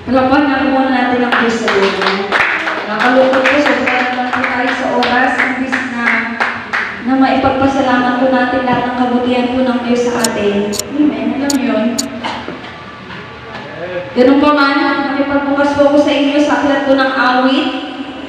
Palapan nga muna natin ang Diyos sa buhay. Nakakalungkot ko, sobrang naman po tayo sa oras, imbis na maipagpasalamat po natin lahat ng kabutihan po ng Diyos sa atin. Amen. Alam niyo yun? Ganun pa man, makipagbukas po ako sa inyo sa aklat po ng Awit,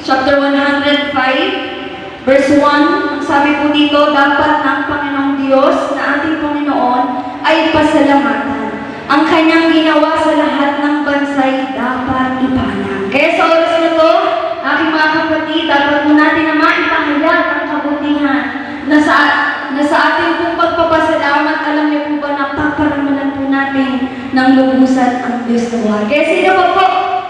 chapter 105, verse 1. Ang sabi po dito, dapat ng Panginoong Diyos na ating Panginoon ay pasalamatan. Ang kanyang ginawa sa lahat ng bansay dapat ipanang. Kaya sa oras na to, aking mga kapatid, dapat po natin na maipahayag ang kabutihan na sa ating pong pagpapasalamat. Alam niyo po ba na paparamanan po natin ng lubusan ang Diyos na buhay. Kaya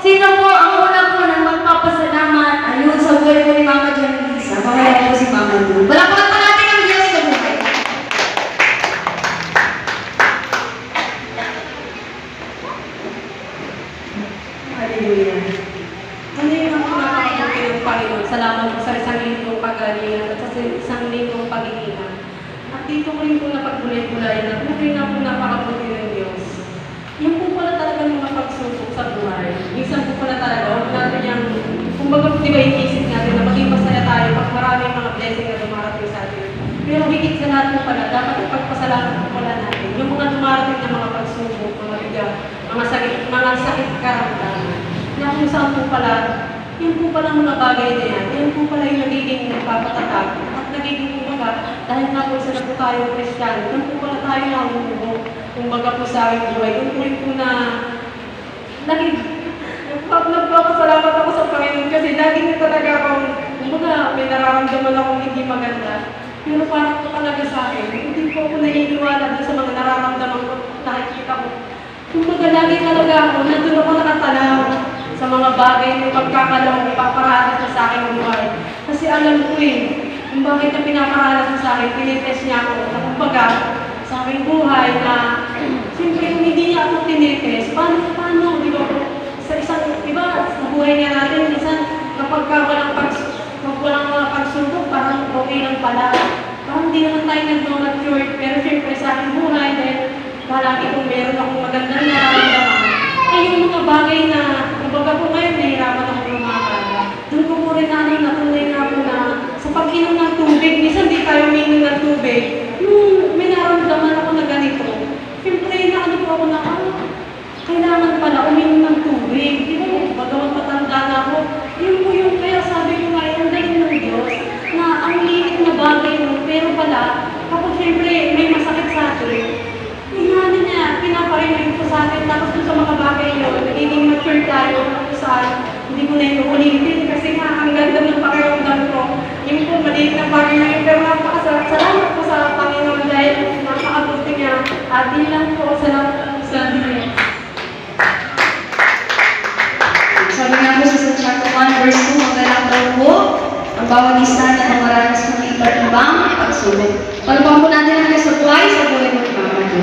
sino po ang una po nang magpapasalamat? Ayun, sa buhay po ni Mama Janelisa. Pamaya po si Mama Lu. Palakpakan pa natin ang Diyos na buhay. Hallelujah. Ano yung nakakabuti ng Panginoon? Salamat po sa isang linggong pag-alihan at sa isang linggong pag-iingat. At dito ko rin po napagbulay-bulay na buhay na po napakabuti ng Diyos. Yung po pala talaga mga pagsubok sa buhay. Minsan po pala talaga, huwag natin yung, kumbaga di ba inisip natin na maging masaya tayo pag maraming mga blessing na dumarating sa atin. Pero higit sa lahat po pala, dapat ipagpasalamat po pala natin. Yung mga dumarating na mga pagsubok, mga bigat, mga sakit karamdaman. Na kung saan po pala, yun po pala mga bagay na yan. Yan po pala yung nagiging nagpapatatag. At nagiging kumbaga, dahil nga po isa na po tayo Kristiyano, doon po pala tayo nahumubo. Kumbaga po sa aming buhay. Doon po rin po na nagpapasalamat ako sa Panginoon kasi lagi na talaga akong, kumbaga, may nararamdaman akong hindi maganda. Pero parang po talaga sa akin, hindi po ako naniniwala doon sa mga nararamdaman ko, nakikita ko. Kumbaga, lagi talaga ako, nandun ako nakatalaw sa mga bagay ng pagkakalaw, ipaparanas na sa aking buhay. Kasi alam ko kung bakit na pinaparanas na sa akin, tinitest niya ako. Na kumbaga, sa aking buhay na, siyempre kung hindi niya ako tinitest, paano, di ba po, sa isang, di ba, sa buhay niya natin, minsan, kapag walang mga pagsubok, parang okay lang pala. Parang hindi naman tayo nag-mature, pero siyempre sa aking buhay, dahil palagi kung meron akong magandang nararamdaman, ay yung mga bagay na, kumbaga po ngayon, nahihirapan ako lumakad. Doon ko po rin natin natunay nga po na sa pag-inom ng tubig, minsan di tayo uminom ng tubig, yung may naramdaman ako na ganito. Siyempre, na po ako na, kailangan pala uminom ng tubig. Di ba, bagawang matanda na ako. Yun po yung, kaya sabi ko nga, ang dahin ng Diyos, na ang liit na bagay mo, pero pala, kapag siyempre may masakit sa atin, inaano niya, pinaparinig ko sa atin, tapos sa mga bagay yun, nagiging mature tayo, tapos hindi ko na yung ulitin, kasi nga, ang ganda ng pakiramdam ko. Yung po, maliit na bagay na yun, pero salamat po sa Panginoon dahil napakabuti niya. At yun lang po, salamat sa Diyos. Sabi nga po sa chapter 1, verse 2, magalang daw po ang bawat isa na namaranas ng iba't ibang pagsubok. Palpang po natin ang kasutway sa buhay ng Mama Lu.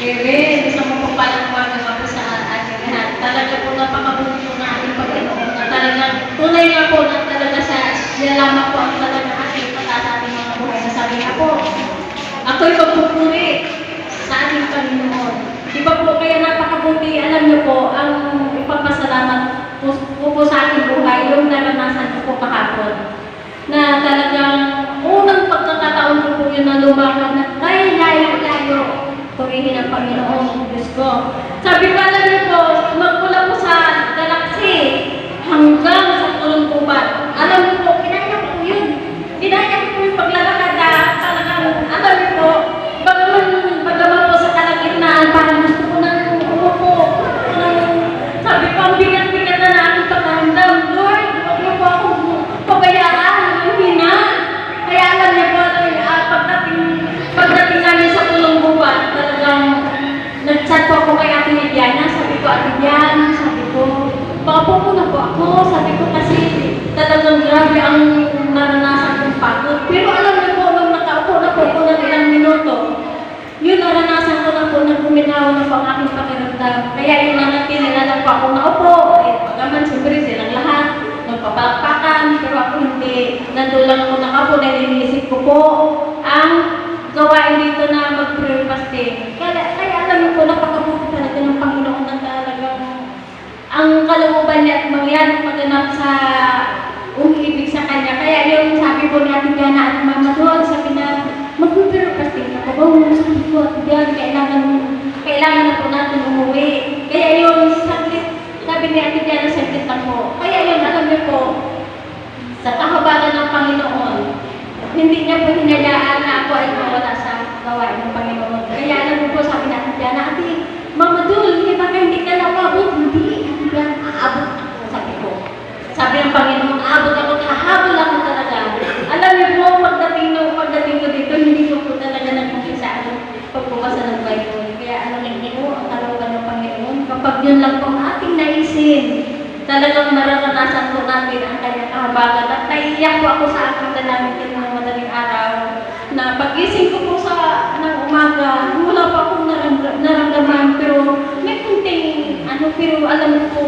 Gusto ko po palangwagan ako sa ating lahat. Talaga po napakabuti po ng ating Panginoon na talagang tunay nga po na talaga siya lamang po ang talaga ating patata ating mga buhay. Nasabi nga po, ako'y pagpupuri sa ating Panginoon. Di ba po kaya napakabuti, alam niyo po, ang ipagpasalamat po sa ating buhay, yung naranasan ko po kahapon. Na talagang unang pagkakataon ko po yun na lumakad na kaya layo-layo. Purihin ang Panginoon, Diyos ko. Sabi ko, alam niyo po, magmula po sa Galaxy hanggang sa Tulungkuban. Alam niyo po, kinaya ko yun. Kinaya ko yung paglalakad na talagang, alam niyo po, bagaman po sa kalagitnaan, parang gusto ko nang umupo. Sabi ko, ang bigat-bigat na natin pagkahandam. Lord, huwag niyo po akong pabayaan, hina. Kaya alam niyo po, pagdating namin sa Tulungkuban, talagang nag-chat po ako kay Ate Lidiana. Sabi ko, Ate Lidiana, sabi ko, baka po na po ako. Sabi ko kasi talagang grabe ang naranasan kong pagod. Pero alam niyo po, nung nakaupo na po ako ng ilang minuto, yun naranasan ko na po na guminawa na po ang aking pakiramdam. Kaya yun nanatili na lang po ako naupo. Pagaman, siyempre silang lahat, nagpapalakpakan, pero ako hindi. Nandun lang ako nakaupo, dahil iniisip ko po ang gawain dito na mag-prayer fasting. Kaya alam mo po, yan maganap sa umibig sa kanya. Kaya yung sabi po ni Ate Diana at Mama Dol, sabi na, magpipiro kasi ako ba, sabi ko, Ate Diana, kailangan na po natin umuwi. Kaya yung saglit, sabi ni Ate Diana, saglit ako. Kaya yun, alam niyo po, sa kahabagan ng Panginoon, hindi niya po hinayaan na ako ay mawala sa gawain ng Panginoon. Kaya alam mo po, sabi ni Ate Diana, Ate, Mama Dul, baka hindi ka na umabot? Hindi, Ate Diana, aabot ako, sabi ko. Sabi ng Panginoon, aabot ako, hahabol ako talaga. Alam niyo po, pagdating ko dito, hindi ko po talaga nagkumpisa ang pagbubasa ng Bible. Kaya alam niyo po, ang kalooban ng Panginoon, kapag yun lang po ang ating naisin, talagang mararanasan po natin ang kanyang kahabagan. At naiiyak po ako sa aking dalangin ng madaling araw na pagising ko po ng umaga, wala pa akong naramdaman, pero may kunting pero alam mo po,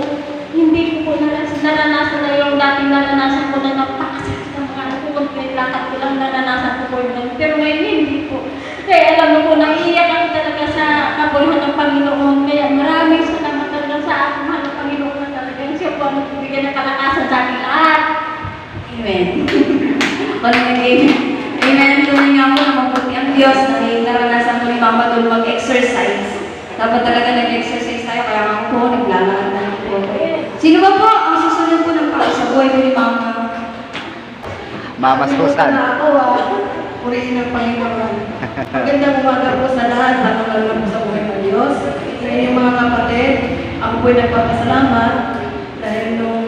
hindi ko po naranasan na yung dating naranasan ko na napakasakit ng mga kunting lakad ko lang naranasan ko po yun. Pero ngayon hindi po. Kaya alam mo po, naiiyak ako talaga sa kabuluhan ng Panginoon. Kaya maraming salamat talaga sa aking mahal na Panginoon na talagang siya po ang nagbibigay ng kalakasan sa aking lahat. Amen. Amen. Tunay nga po na mabuti ang Diyos na naranasan ko ni Mama Dol mag-exercise. Dapat talaga nag-exercise tayo, kaya nga po, naglalakad na lang po. Sino ba po ang susunod po ng pako sa buhay ko ni Mama? Mama Susan. Ako purihin ng Panginoon. Magandang umaga po sa lahat, lalo po sa buhay ng Diyos. Sa inyong mga kapatid, ako po'y nagpapasalamat dahil nung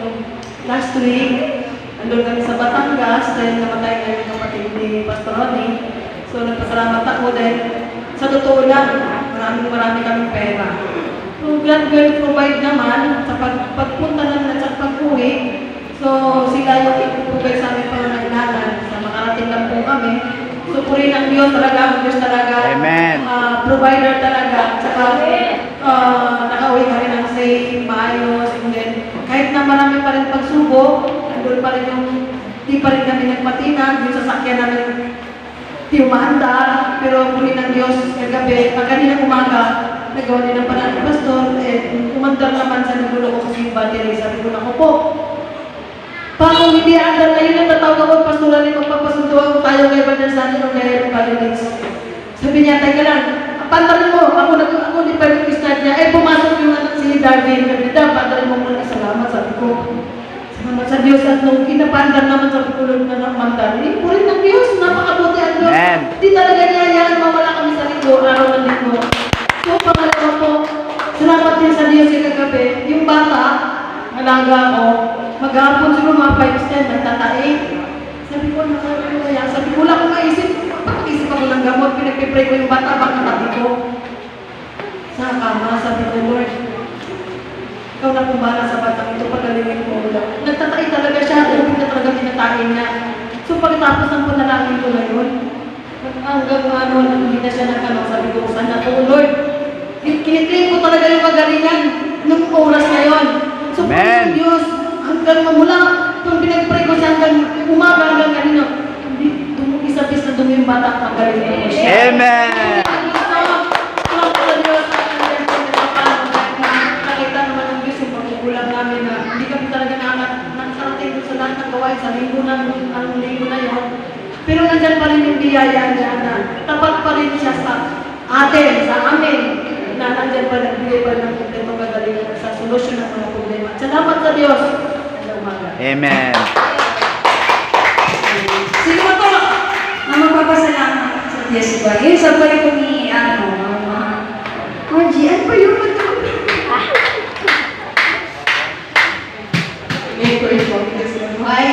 last week, andun kami sa Batangas dahil namatay na yung kapatid ni Pastor Ronnie. So nagpasalamat ako dahil sa totoo lang, marami kaming pera. So God will provide naman sa pagpunta namin at sa pag-uwi. So sila yung ipupugay sa aming pangangailangan sa makarating lang po kami. So purihin ang Diyos talaga, ang Diyos talaga. Amen. Provider talaga. Saka nakauwi kami ng safe, maayos, and then kahit na marami pa rin pagsubok, andun pa rin yung di pa rin kami nagpatinag, yung sasakyan namin di umanda, pero purihin ng Diyos kagabi, kaninang umaga, nagawa din ang panahon ni Pastor, umandar naman sa nagulo ko kasi yung battery, sabi ko na ko po. Kung hindi andar na yun, natatawag ako, pastoral ni magpapasundo ako tayo kay Brother Sandy nung Gaherong Catholics. Sabi niya, teka lang, pantalin mo, ako di pa yung start niya, pumasok yung anak si Darwin, nabida, pantalin mo muna, salamat, sabi ko. Salamat sa Diyos at nung kinapandar naman sa pulog na nakmandar, purin ng Diyos, napakabuti ang Diyos. Amen. Di talaga niya yan, mawala kami sa linggo, araw ng linggo. So, pangalawa po, salamat din sa Diyos yung kagabi, yung bata, alaga ako, maghapon siguro mga 5-10, nagtatae. Sabi ko, nakakaya. Sabi ko, wala akong maisip. Pag-isip ako ng gamot, pinagpipray ko yung bata, baka tabi ko. Sa kama, sabi ko, Lord, ikaw na kumbala sa batang ito, pagalingin mo. Nagtatae talaga siya, ubig na talaga pinatae niya. So pagkatapos ng panalangin ko na yun, hanggang hindi na siya nagkanong, sabi ko, sana po, Lord, kiniklaim ko talaga yung magalingan nung oras na yun. So, Amen. Diyos, hanggang mamula, kung pinag-pray ko siya hanggang umaga, hanggang kanina, hindi, isa-bis na dumi yung bata, magaling ko siya. Amen. Nakita naman ng Diyos yung pagkukulang namin na hindi kami talaga nakakarating sa lahat ng gawain sa linggo na yun. Pero nandyan pa rin yung biyaya niya na tapat pa rin siya sa atin, sa amin, na nandyan pa nagbigay pa ng kompleto kagalingan sa solusyon ng mga problema. Salamat sa Diyos. Amen. Sino ba po ang magpapasalamat sa Diyos ba? Yung sabay ko ni, Margie, ano ba yung May praise po kasi sa buhay.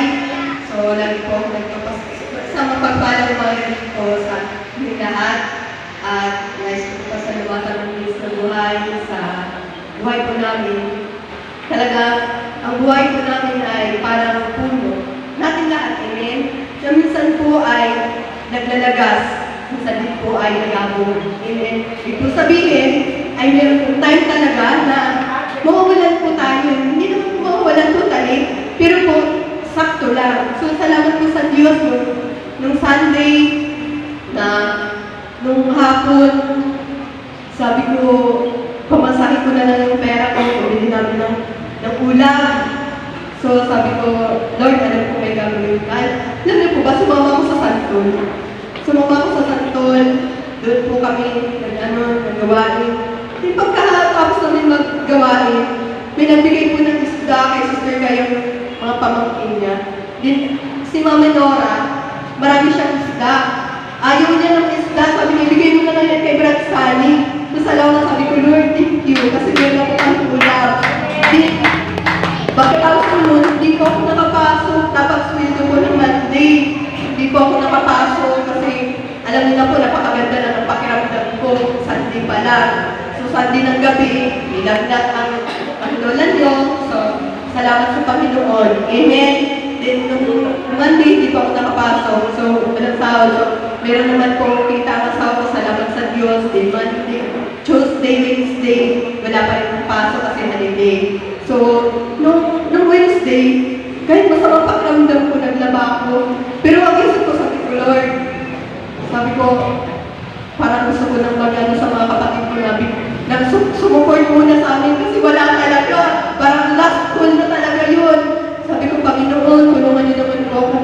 So, lagi po ako nagpapasalamat sa mapagpalang mga ko sa ating lahat. At nais ko pasalamatan ng Diyos sa buhay, sa buhay po namin. Talaga, ang buhay po namin ay parang puno. Natin lahat, amen? Na minsan po ay naglalagas, minsan din po ay nagabong. Amen? Ibig sabihin, ay meron po time talaga na mawawalan po tayo. Hindi naman po mawawalan totally, pero po, sakto lang. So, salamat po sa Diyos nung Sunday na nung hapon, sabi ko, pamasahe ko na lang yung pera ko, pumili namin ng ulam. So sabi ko, Lord, alam ko may gagawin ka. Alam niyo po ba, sumama ako sa Santol. Sumama ako sa Santol, doon po kami naggawain. Di pagkatapos namin maggawain, may nagbigay po ng isda kay Sister Gayong mga pamangkin niya. Din, si Mama Nora, marami siyang isda. Ayaw niya ng isda, sabi niya, bigay mo na lang yan kay Brad Sally. So salamat, sabi ko, Lord, thank you, kasi meron ako ang ulam. Pagkatapos ko nun, hindi po ako nakapasok, dapat sweldo ko ng Monday. Hindi po ako nakapasok kasi alam niyo na po, napakaganda na ng pakiramdam ko, Sunday pa lang. So Sunday ng gabi, nilagnat ang lola niyo. So, salamat sa Panginoon. Amen. Then, nung Monday, hindi pa ako nakapasok. So, walang sahod. So, meron naman po kita ang asawa ko, salamat sa Diyos. Then, Monday, Tuesday, Wednesday, wala pa rin akong pasok kasi holiday. So, nung Wednesday, kahit masamang pakiramdam ko, naglaba ako. Pero ang isip ko, sabi ko, Lord, sabi ko, parang gusto ko nang magano sa mga kapatid ko na sumuport muna sa amin kasi wala talaga. Parang last call na talaga yun. Sabi ko, Panginoon, tulungan niyo naman po ako.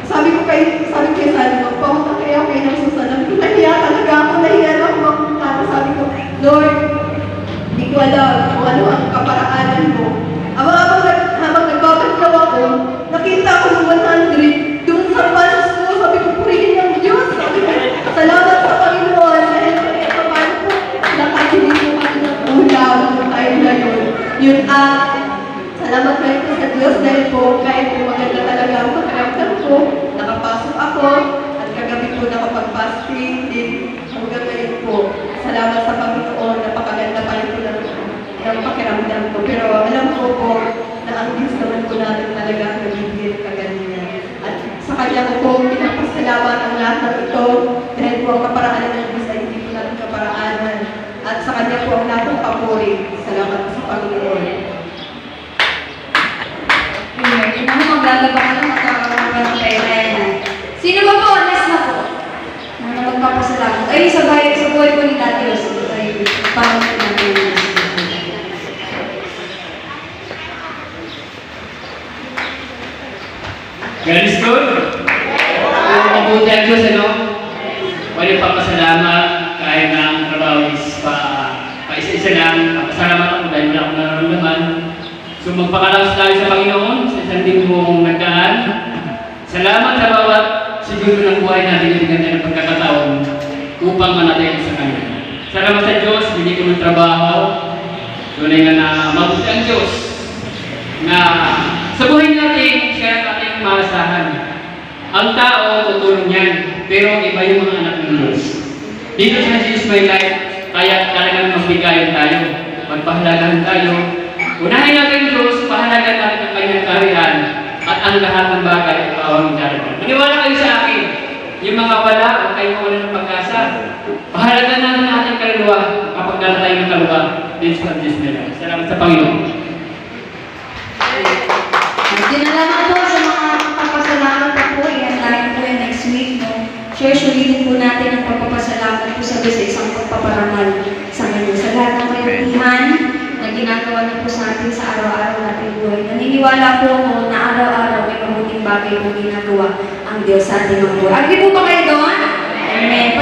Sabi ko kay Sally, magpapunta kaya ako kayo ng susunod. Nahiya talaga ako, nahiya na ako magpunta. Sabi ko, Lord, hindi ko alam kung ano ang kaparaanan mo. Habang nagbabaglaw ako, nakita ko yung 100 doon sa panos ko. Sabi ko, purihin ng Diyos. Sabi ko, salamat sa Panginoon. Dahil paano po, nakakinin mo kami ng ulam ng time na yun. Yun salamat kayo po sa Diyos dahil po kahit po maganda talaga ang pakiramdam ko, nakapasok ako at kagabi po nakapag-fasting din hanggang ngayon po. Salamat sa Panginoon, napakaganda pa rin po ng pakiramdam ko. Pero alam ko po na ang Diyos naman po natin talaga ang nabibigyan ng kaganyan. At sa Kanya ko po pinapasalamat ang lahat ng ito dahil po ang kaparaanan ng Diyos ay hindi po natin kaparaanan. At sa Kanya po ang lahat ng papuri. Salamat po sa Panginoon. Yun ako maglalaba ka lang magkakaroon ka ng pera yan. Sino ba po? Last na po. Na magpapasalamat. Ay, sa buhay ko ni Tati Rose. Ay, parang natin yun. God is good. Mabuti ang Diyos, ano? Pwede papasalamat kahit na ang trabaho is pa-isa-isa lang. Papasalamat ako dahil wala akong nararamdaman. So magpakalaos tayo sa Panginoon sa isang linggong nagdaan. Salamat sa bawat siguro ng buhay natin yung ganda ng pagkakataon upang manatili sa Kanya. Salamat sa Diyos, hindi ko ng trabaho. Tunay nga na mabuti ang Diyos na sa buhay natin, siya ang ating maasahan. Ang tao, tutulong yan. Pero iba yung mga anak ng Diyos. Dito sa Jesus My Life, kaya talagang magbigayan tayo. Magpahalagahan tayo. Unahin natin Diyos, pahalagan natin ang kanyang kaharian at ang lahat ng bagay ay pawang darating. Maniwala kayo sa akin, yung mga wala, ang kayo wala ng pag-asa. Pahalagan natin ang ating kaluluwa kapag dala tayo ng kaluluwa. This is Jesus My Life. Salamat sa Panginoon. Dinalaman po sa mga pagpapasalamat na po, ihandahin po yung next week, no? Share-share po natin ang pagpapasalamat po sa isang pagpaparangal sa Kanya. Sa lahat ng kayutihan na ginagawa niyo po sa atin sa araw-araw nating buhay. Naniniwala po ako na araw-araw may mabuting bagay po ginagawa ang Diyos sa ating mga buhay. Agree po ba kayo doon? Amen.